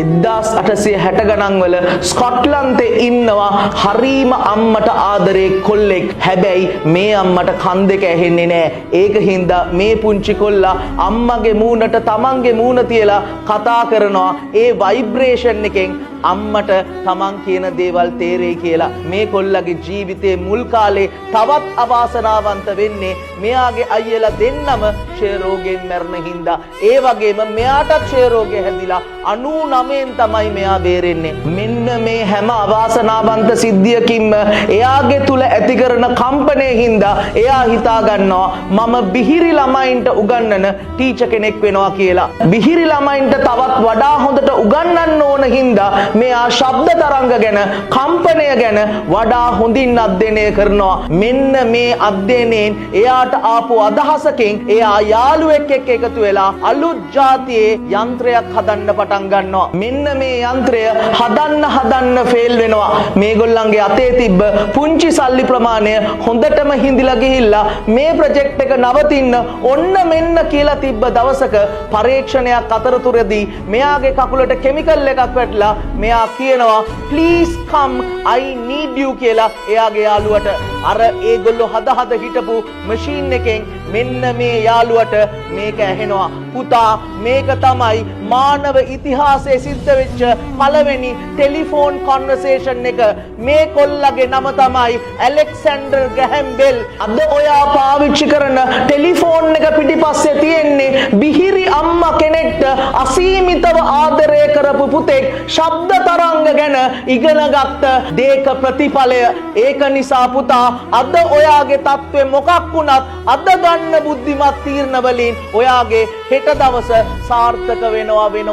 1860 ගණන් වල ස්කොට්ලන්තේ ඉන්නවා හරීම අම්මට ආදරේ කොල්ලෙක්. හැබැයි මේ අම්මට කන් දෙක ඇහෙන්නේ නැහැ. ඒක හින්දා මේ පුංචි කොල්ලා අම්මගේ මූණට තමන්ගේ මූණ තියලා කතා කරනවා. ඒ ভাইබ්‍රේෂන් එකෙන් අම්මට තමන් කියන දේවල් තේරෙයි කියලා. මේ කොල්ලගේ ජීවිතේ මුල් කාලේ තවත් අවාසනාවන්ත වෙන්නේ මෙයාගේ අයියලා දෙන්නම ක්ෂය රෝගයෙන් මැරෙන හින්දා. ඒ වගේම මෙයාටත් ක්ෂය රෝගය හැදිලා 99න් තමයි මෙයා බේරෙන්නේ. මෙන්න මේ හැම අවාසනාවන්ත සිද්ධියකින්ම එයාගේ තුල ඇති කරන කම්පණය හින්දා එයා හිතා ගන්නවා මම බිහිරි ළමයින්ට උගන්වන ටීචර් කෙනෙක් වෙනවා කියලා. බිහිරි ළමයින්ට තවත් වඩා හොඳට උගන්වන්න ඕන හින්දා මෙයා ශබ්ද තරංග ගැන කම්පනය ගැන වඩා හොඳින් අධ්‍යයනය කරනවා. මෙන්න මේ අධ්‍යයනයෙන් එයාට ආපු අදහසකින් එයා යාළුවෙක් එක්ක එකතු වෙලා අලුත් જાතියේ යන්ත්‍රයක් හදන්න පටන් ගන්නවා. මෙන්න මේ යන්ත්‍රය හදන්න ෆේල් වෙනවා. මේගොල්ලන්ගේ අතේ තිබ්බ පුංචි සල්ලි ප්‍රමාණය හොඳටම හිඳිලා ගිහිල්ලා මේ ප්‍රොජෙක්ට් එක නවතින්න ඔන්න මෙන්න කියලා තිබ්බ දවසක පරීක්ෂණයක් අතරතුරදී මෙයාගේ කකුලට කෙමිකල් එකක් වැටලා මෙයා කියනවා please come I need you කියලා එයාගේ යාළුවට. අර ඒගොල්ලෝ හද හිටපු මැෂින් එකෙන් මෙන්න මේ යාළුවට මේක ඇහෙනවා. පුතා මේක තමයි මානව ඉතිහාසයේ සිද්ධ වෙච්ච පළවෙනි ටෙලිෆෝන් කන්වර්සේෂන් එක. මේ කොල්ලගේ නම තමයි ඇලෙක්සැන්ඩර් ග්‍රැහම් බෙල්. අද ඔයා පාවිච්චි කරන ටෙලිෆෝන් එක පිටිපස්සේ තියෙන්නේ බිහිරි අම්මා කෙනෙක්ට අසීමිතව ආදරය කරපු පුතෙක් ශබ්ද තරංග ගැන ඉගෙනගත්ත දේක ප්‍රතිඵලය. ඒක නිසා පුතා අද ඔයාගේ තත්ත්වය මොකක් වුණත් අද ගන්න බුද්ධිමත් තීරණ වලින් ඔයාගේ හෙට දවස සාර්ථක වෙනවාමයි.